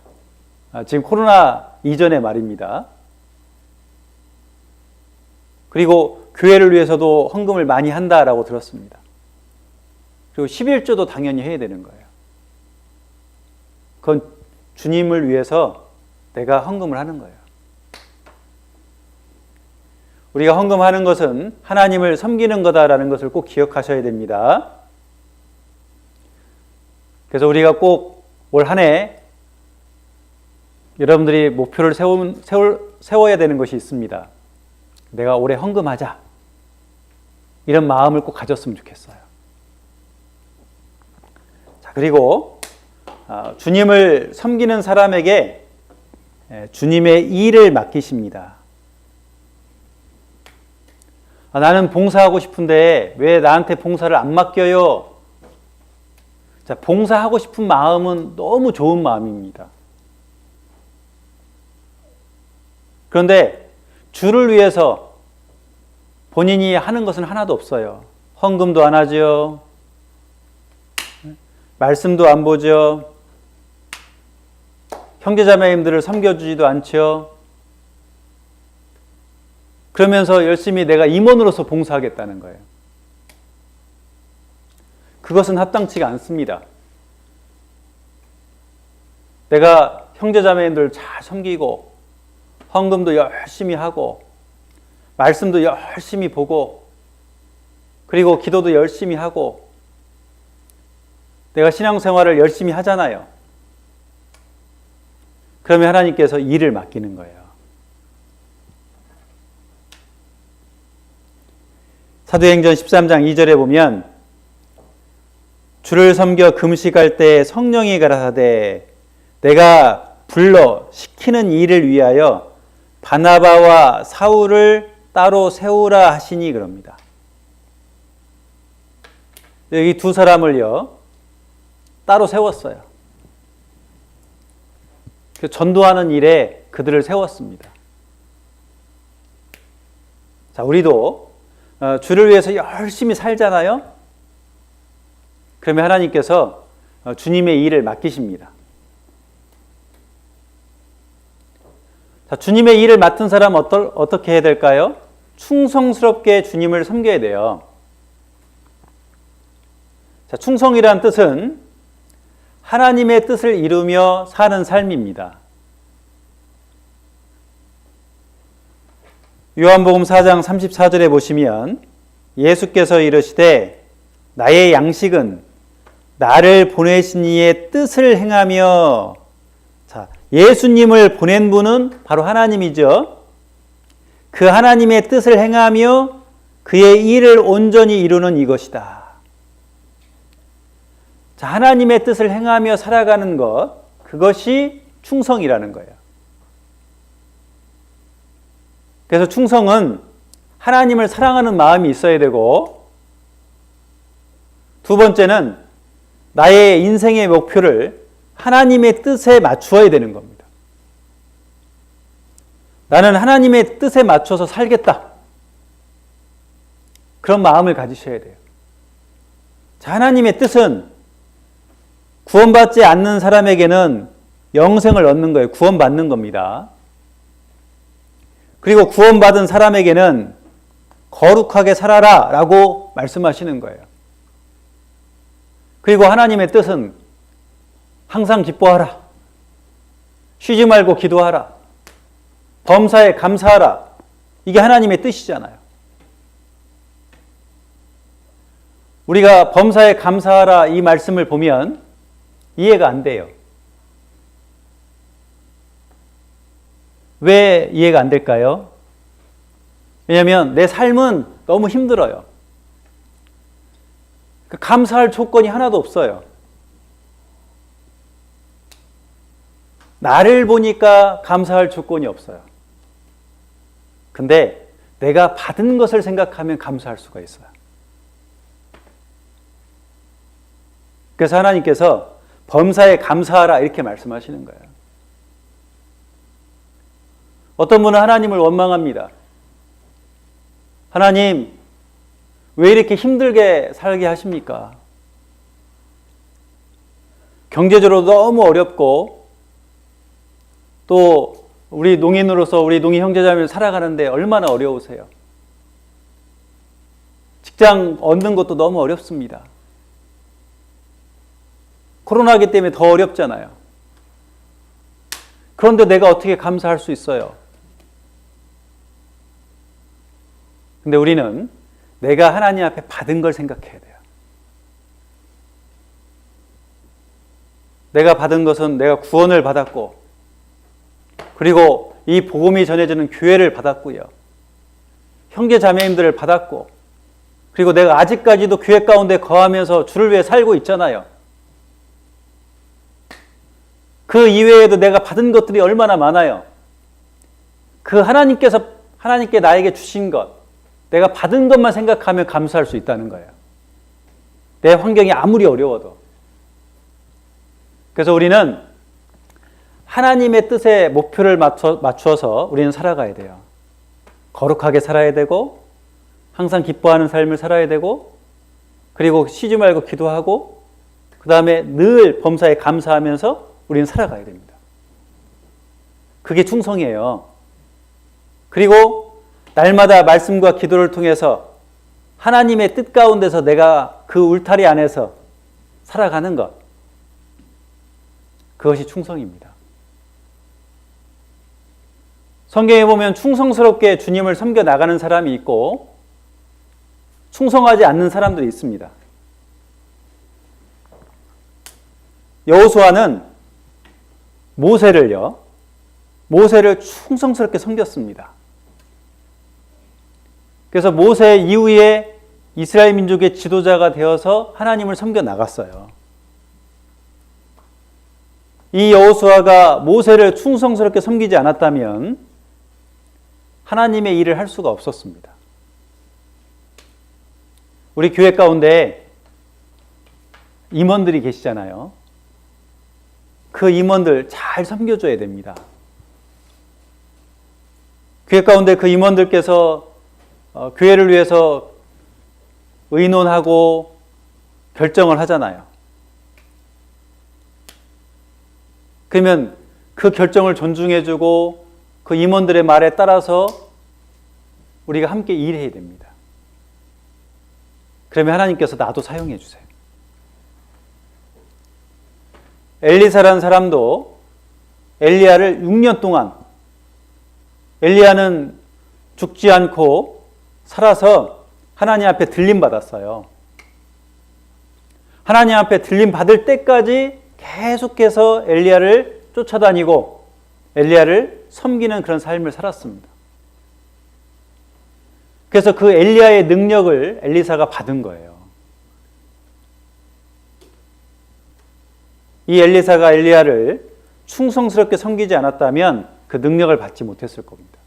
지금 코로나 이전의 말입니다. 그리고 교회를 위해서도 헌금을 많이 한다라고 들었습니다. 그리고 11조도 당연히 해야 되는 거예요. 그건 주님을 위해서 내가 헌금을 하는 거예요. 우리가 헌금하는 것은 하나님을 섬기는 거다라는 것을 꼭 기억하셔야 됩니다. 그래서 우리가 꼭 올 한 해 여러분들이 목표를 세워야 되는 것이 있습니다. 내가 올해 헌금하자. 이런 마음을 꼭 가졌으면 좋겠어요. 자, 그리고 주님을 섬기는 사람에게 주님의 일을 맡기십니다. 나는 봉사하고 싶은데 왜 나한테 봉사를 안 맡겨요? 자, 봉사하고 싶은 마음은 너무 좋은 마음입니다. 그런데 주를 위해서 본인이 하는 것은 하나도 없어요. 헌금도 안 하죠. 말씀도 안 보죠. 형제자매님들을 섬겨주지도 않죠. 그러면서 열심히 내가 임원으로서 봉사하겠다는 거예요. 그것은 합당치가 않습니다. 내가 형제자매님들 잘 섬기고 헌금도 열심히 하고 말씀도 열심히 보고 그리고 기도도 열심히 하고 내가 신앙생활을 열심히 하잖아요. 그러면 하나님께서 일을 맡기는 거예요. 사도행전 13장 2절에 보면 주를 섬겨 금식할 때 성령이 가라사대 내가 불러 시키는 일을 위하여 바나바와 사울을 따로 세우라 하시니 그럽니다. 여기 두 사람을요 따로 세웠어요. 그 전도하는 일에 그들을 세웠습니다. 자, 우리도 주를 위해서 열심히 살잖아요. 그러면 하나님께서 주님의 일을 맡기십니다. 자, 주님의 일을 맡은 사람은 어떻게 해야 될까요? 충성스럽게 주님을 섬겨야 돼요. 자, 충성이라는 뜻은 하나님의 뜻을 이루며 사는 삶입니다. 요한복음 4장 34절에 보시면 예수께서 이르시되 나의 양식은 나를 보내신 이의 뜻을 행하며 자, 예수님을 보낸 분은 바로 하나님이죠. 그 하나님의 뜻을 행하며 그의 일을 온전히 이루는 이것이다. 자, 하나님의 뜻을 행하며 살아가는 것, 그것이 충성이라는 거예요. 그래서 충성은 하나님을 사랑하는 마음이 있어야 되고, 두 번째는 나의 인생의 목표를 하나님의 뜻에 맞추어야 되는 겁니다. 나는 하나님의 뜻에 맞춰서 살겠다. 그런 마음을 가지셔야 돼요. 자, 하나님의 뜻은 구원받지 않는 사람에게는 영생을 얻는 거예요. 구원받는 겁니다. 그리고 구원받은 사람에게는 거룩하게 살아라 라고 말씀하시는 거예요. 그리고 하나님의 뜻은 항상 기뻐하라. 쉬지 말고 기도하라. 범사에 감사하라. 이게 하나님의 뜻이잖아요. 우리가 범사에 감사하라 이 말씀을 보면 이해가 안 돼요. 왜 이해가 안 될까요? 왜냐하면 내 삶은 너무 힘들어요. 감사할 조건이 하나도 없어요. 나를 보니까 감사할 조건이 없어요. 근데 내가 받은 것을 생각하면 감사할 수가 있어요. 그래서 하나님께서 범사에 감사하라 이렇게 말씀하시는 거예요. 어떤 분은 하나님을 원망합니다. 하나님, 왜 이렇게 힘들게 살게 하십니까? 경제적으로 너무 어렵고 또 우리 농인으로서 우리 농인 형제자매를 살아가는데 얼마나 어려우세요? 직장 얻는 것도 너무 어렵습니다. 코로나기 때문에 더 어렵잖아요. 그런데 내가 어떻게 감사할 수 있어요? 근데 우리는 내가 하나님 앞에 받은 걸 생각해야 돼요. 내가 받은 것은 내가 구원을 받았고, 그리고 이 복음이 전해지는 교회를 받았고요. 형제 자매님들을 받았고, 그리고 내가 아직까지도 교회 가운데 거하면서 주를 위해 살고 있잖아요. 그 이외에도 내가 받은 것들이 얼마나 많아요. 그 하나님께 나에게 주신 것, 내가 받은 것만 생각하면 감사할 수 있다는 거예요. 내 환경이 아무리 어려워도. 그래서 우리는 하나님의 뜻에 목표를 맞추어서 우리는 살아가야 돼요. 거룩하게 살아야 되고, 항상 기뻐하는 삶을 살아야 되고, 그리고 쉬지 말고 기도하고, 그 다음에 늘 범사에 감사하면서 우리는 살아가야 됩니다. 그게 충성이에요. 그리고 날마다 말씀과 기도를 통해서 하나님의 뜻 가운데서 내가 그 울타리 안에서 살아가는 것, 그것이 충성입니다. 성경에 보면 충성스럽게 주님을 섬겨 나가는 사람이 있고 충성하지 않는 사람들이 있습니다. 여호수아는 모세를 충성스럽게 섬겼습니다. 그래서 모세 이후에 이스라엘 민족의 지도자가 되어서 하나님을 섬겨 나갔어요. 이 여호수아가 모세를 충성스럽게 섬기지 않았다면 하나님의 일을 할 수가 없었습니다. 우리 교회 가운데 임원들이 계시잖아요. 그 임원들 잘 섬겨줘야 됩니다. 교회 가운데 그 임원들께서 교회를 위해서 의논하고 결정을 하잖아요. 그러면 그 결정을 존중해주고 그 임원들의 말에 따라서 우리가 함께 일해야 됩니다. 그러면 하나님께서 나도 사용해 주세요. 엘리사라는 사람도 엘리야를 6년 동안, 엘리야는 죽지 않고 살아서 하나님 앞에 들림 받았어요. 하나님 앞에 들림 받을 때까지 계속해서 엘리야를 쫓아다니고 엘리야를 섬기는 그런 삶을 살았습니다. 그래서 그 엘리야의 능력을 엘리사가 받은 거예요. 이 엘리사가 엘리야를 충성스럽게 섬기지 않았다면 그 능력을 받지 못했을 겁니다.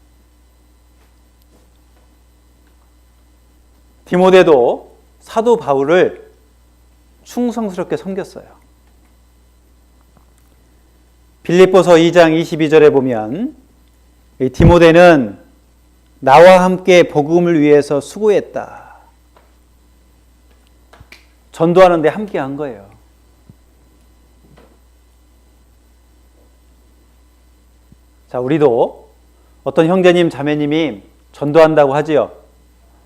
디모데도 사도 바울을 충성스럽게 섬겼어요. 빌립보서 2장 22절에 보면 이 디모데는 나와 함께 복음을 위해서 수고했다. 전도하는데 함께 한 거예요. 자, 우리도 어떤 형제님, 자매님이 전도한다고 하지요.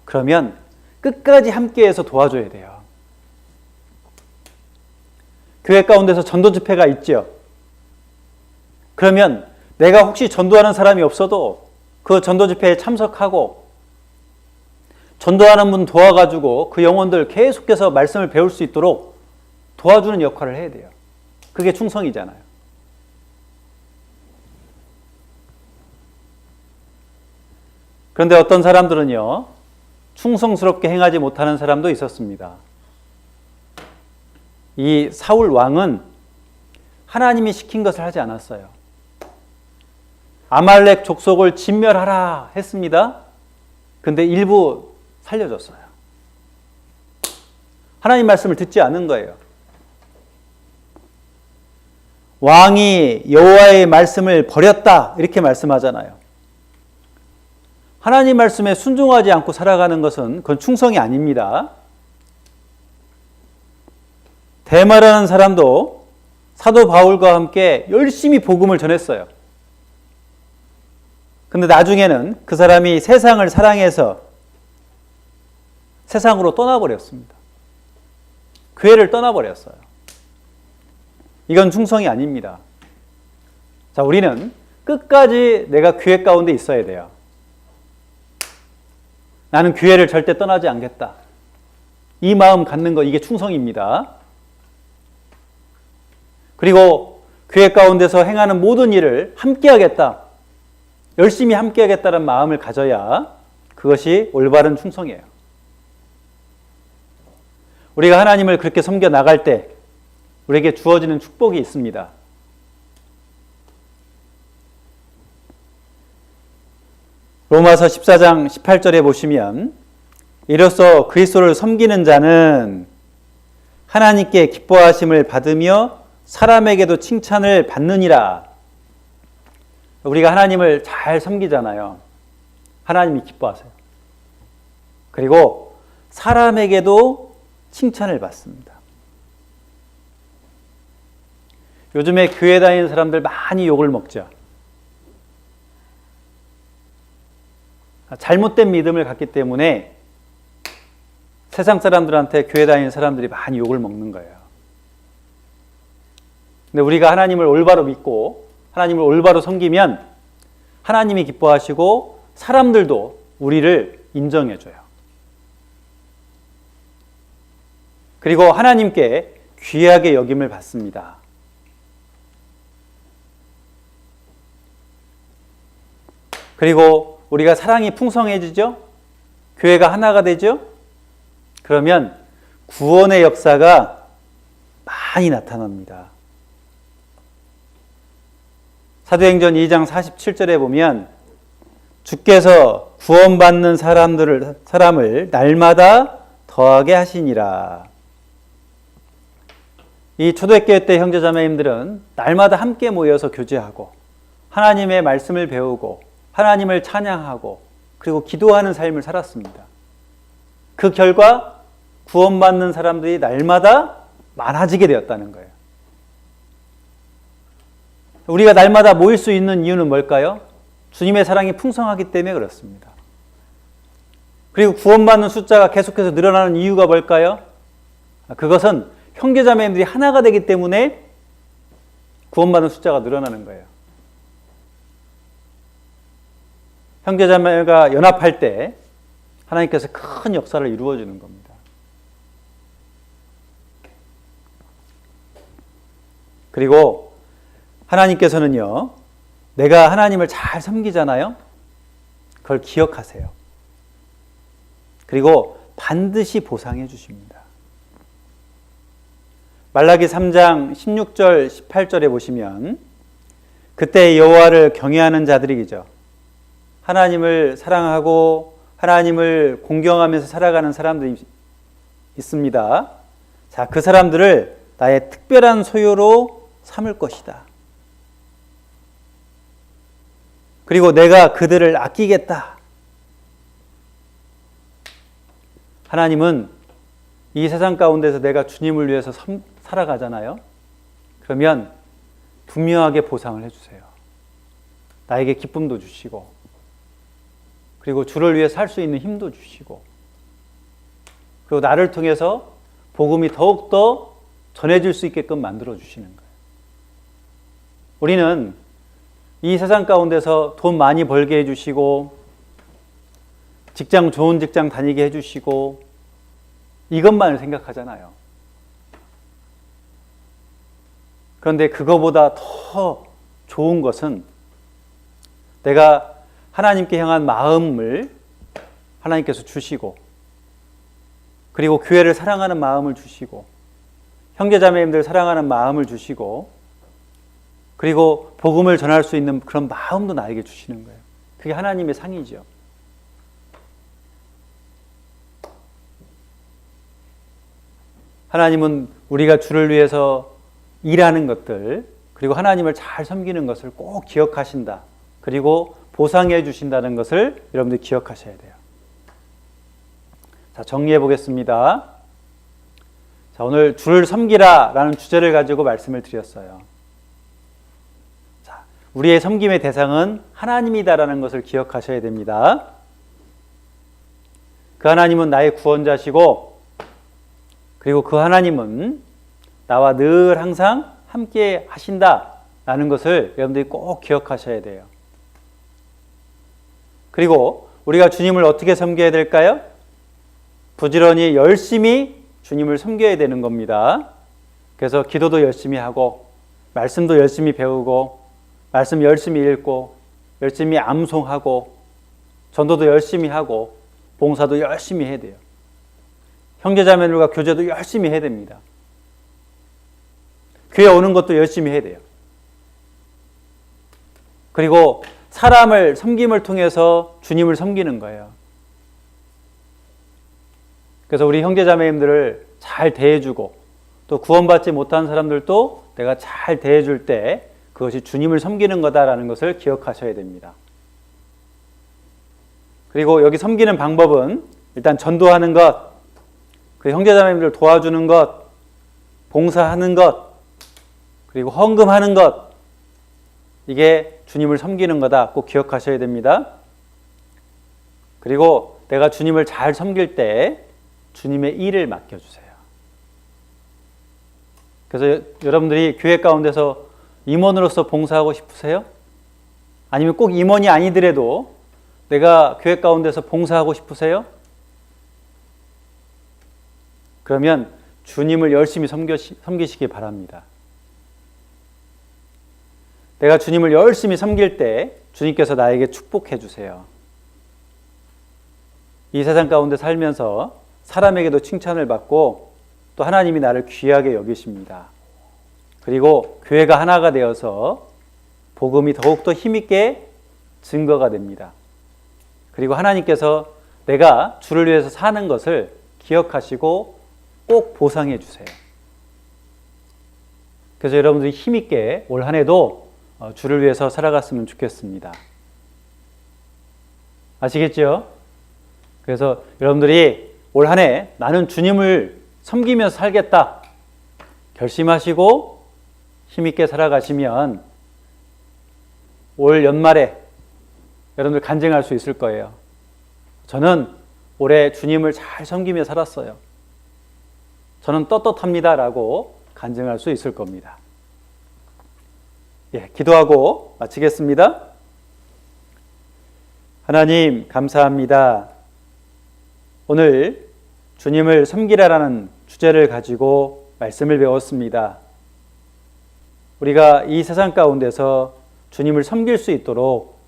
그러면 끝까지 함께해서 도와줘야 돼요. 교회 가운데서 전도 집회가 있죠. 그러면 내가 혹시 전도하는 사람이 없어도 그 전도 집회에 참석하고 전도하는 분 도와가지고 그 영혼들 계속해서 말씀을 배울 수 있도록 도와주는 역할을 해야 돼요. 그게 충성이잖아요. 그런데 어떤 사람들은요, 충성스럽게 행하지 못하는 사람도 있었습니다. 이 사울 왕은 하나님이 시킨 것을 하지 않았어요. 아말렉 족속을 진멸하라 했습니다. 근데 일부 살려줬어요. 하나님 말씀을 듣지 않은 거예요. 왕이 여호와의 말씀을 버렸다 이렇게 말씀하잖아요. 하나님 말씀에 순종하지 않고 살아가는 것은 그건 충성이 아닙니다. 데마라는 사람도 사도 바울과 함께 열심히 복음을 전했어요. 근데 나중에는 그 사람이 세상을 사랑해서 세상으로 떠나버렸습니다. 교회를 떠나버렸어요. 이건 충성이 아닙니다. 자, 우리는 끝까지 내가 교회 가운데 있어야 돼요. 나는 교회를 절대 떠나지 않겠다. 이 마음 갖는 거, 이게 충성입니다. 그리고 교회 가운데서 행하는 모든 일을 함께 하겠다. 열심히 함께 하겠다는 마음을 가져야 그것이 올바른 충성이에요. 우리가 하나님을 그렇게 섬겨 나갈 때 우리에게 주어지는 축복이 있습니다. 로마서 14장 18절에 보시면 이로써 그리스도를 섬기는 자는 하나님께 기뻐하심을 받으며 사람에게도 칭찬을 받느니라. 우리가 하나님을 잘 섬기잖아요. 하나님이 기뻐하세요. 그리고 사람에게도 칭찬을 받습니다. 요즘에 교회 다니는 사람들 많이 욕을 먹죠. 잘못된 믿음을 갖기 때문에 세상 사람들한테 교회 다니는 사람들이 많이 욕을 먹는 거예요. 근데 우리가 하나님을 올바로 믿고 하나님을 올바로 섬기면 하나님이 기뻐하시고 사람들도 우리를 인정해줘요. 그리고 하나님께 귀하게 여김을 받습니다. 그리고 우리가 사랑이 풍성해지죠? 교회가 하나가 되죠? 그러면 구원의 역사가 많이 나타납니다. 사도행전 2장 47절에 보면 주께서 구원받는 사람을 날마다 더하게 하시니라. 이 초대교회 때 형제자매님들은 날마다 함께 모여서 교제하고 하나님의 말씀을 배우고 하나님을 찬양하고 그리고 기도하는 삶을 살았습니다. 그 결과 구원받는 사람들이 날마다 많아지게 되었다는 거예요. 우리가 날마다 모일 수 있는 이유는 뭘까요? 주님의 사랑이 풍성하기 때문에 그렇습니다. 그리고 구원받는 숫자가 계속해서 늘어나는 이유가 뭘까요? 그것은 형제자매님들이 하나가 되기 때문에 구원받는 숫자가 늘어나는 거예요. 형제자매가 연합할 때 하나님께서 큰 역사를 이루어주는 겁니다. 그리고 하나님께서는요, 내가 하나님을 잘 섬기잖아요. 그걸 기억하세요. 그리고 반드시 보상해 주십니다. 말라기 3장 16절 18절에 보시면 그때 여호와를 경외하는 자들이죠. 하나님을 사랑하고 하나님을 공경하면서 살아가는 사람들이 있습니다. 자, 그 사람들을 나의 특별한 소유로 삼을 것이다. 그리고 내가 그들을 아끼겠다. 하나님은 이 세상 가운데서 내가 주님을 위해서 살아가잖아요. 그러면 분명하게 보상을 해주세요. 나에게 기쁨도 주시고 그리고 주를 위해 살 수 있는 힘도 주시고 그리고 나를 통해서 복음이 더욱더 전해질 수 있게끔 만들어 주시는 거예요. 우리는 이 세상 가운데서 돈 많이 벌게 해주시고 좋은 직장 다니게 해주시고 이것만을 생각하잖아요. 그런데 그거보다 더 좋은 것은 내가 하나님께 향한 마음을 하나님께서 주시고 그리고 교회를 사랑하는 마음을 주시고 형제자매님들 사랑하는 마음을 주시고 그리고 복음을 전할 수 있는 그런 마음도 나에게 주시는 거예요. 그게 하나님의 상이죠. 하나님은 우리가 주를 위해서 일하는 것들 그리고 하나님을 잘 섬기는 것을 꼭 기억하신다. 그리고 보상해 주신다는 것을 여러분들이 기억하셔야 돼요. 자, 정리해 보겠습니다. 자, 오늘 주를 섬기라 라는 주제를 가지고 말씀을 드렸어요. 자, 우리의 섬김의 대상은 하나님이다라는 것을 기억하셔야 됩니다. 그 하나님은 나의 구원자시고 그리고 그 하나님은 나와 늘 항상 함께 하신다 라는 것을 여러분들이 꼭 기억하셔야 돼요. 그리고 우리가 주님을 어떻게 섬겨야 될까요? 부지런히 열심히 주님을 섬겨야 되는 겁니다. 그래서 기도도 열심히 하고 말씀도 열심히 배우고 말씀 열심히 읽고 열심히 암송하고 전도도 열심히 하고 봉사도 열심히 해야 돼요. 형제자매들과 교제도 열심히 해야 됩니다. 교회 오는 것도 열심히 해야 돼요. 그리고 사람을 섬김을 통해서 주님을 섬기는 거예요. 그래서 우리 형제자매님들을 잘 대해주고 또 구원받지 못한 사람들도 내가 잘 대해줄 때 그것이 주님을 섬기는 거다라는 것을 기억하셔야 됩니다. 그리고 여기 섬기는 방법은 일단 전도하는 것, 그 형제자매님들 도와주는 것, 봉사하는 것, 그리고 헌금하는 것, 이게 주님을 섬기는 거다. 꼭 기억하셔야 됩니다. 그리고 내가 주님을 잘 섬길 때 주님의 일을 맡겨주세요. 그래서 여러분들이 교회 가운데서 임원으로서 봉사하고 싶으세요? 아니면 꼭 임원이 아니더라도 내가 교회 가운데서 봉사하고 싶으세요? 그러면 주님을 열심히 섬기시기 바랍니다. 내가 주님을 열심히 섬길 때 주님께서 나에게 축복해 주세요. 이 세상 가운데 살면서 사람에게도 칭찬을 받고 또 하나님이 나를 귀하게 여기십니다. 그리고 교회가 하나가 되어서 복음이 더욱더 힘있게 증거가 됩니다. 그리고 하나님께서 내가 주를 위해서 사는 것을 기억하시고 꼭 보상해 주세요. 그래서 여러분들이 힘있게 올 한 해도 주를 위해서 살아갔으면 좋겠습니다. 아시겠죠? 그래서 여러분들이 올 한 해 나는 주님을 섬기면서 살겠다 결심하시고 힘있게 살아가시면 올 연말에 여러분들 간증할 수 있을 거예요. 저는 올해 주님을 잘 섬기며 살았어요. 저는 떳떳합니다 라고 간증할 수 있을 겁니다. 예, 기도하고 마치겠습니다. 하나님 감사합니다. 오늘 주님을 섬기라라는 주제를 가지고 말씀을 배웠습니다. 우리가 이 세상 가운데서 주님을 섬길 수 있도록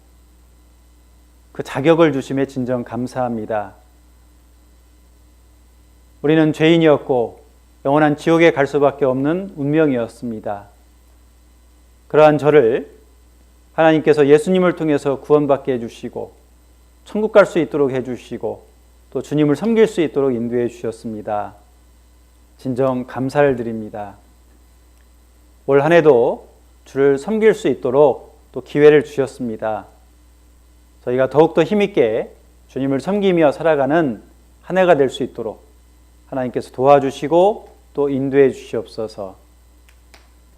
그 자격을 주심에 진정 감사합니다. 우리는 죄인이었고 영원한 지옥에 갈 수밖에 없는 운명이었습니다. 그러한 저를 하나님께서 예수님을 통해서 구원받게 해주시고 천국 갈 수 있도록 해주시고 또 주님을 섬길 수 있도록 인도해 주셨습니다. 진정 감사를 드립니다. 올 한 해도 주를 섬길 수 있도록 또 기회를 주셨습니다. 저희가 더욱더 힘있게 주님을 섬기며 살아가는 한 해가 될 수 있도록 하나님께서 도와주시고 또 인도해 주시옵소서.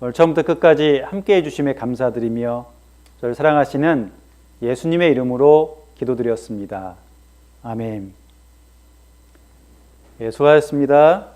오늘 처음부터 끝까지 함께해 주심에 감사드리며 저를 사랑하시는 예수님의 이름으로 기도드렸습니다. 아멘. 예, 수고하셨습니다.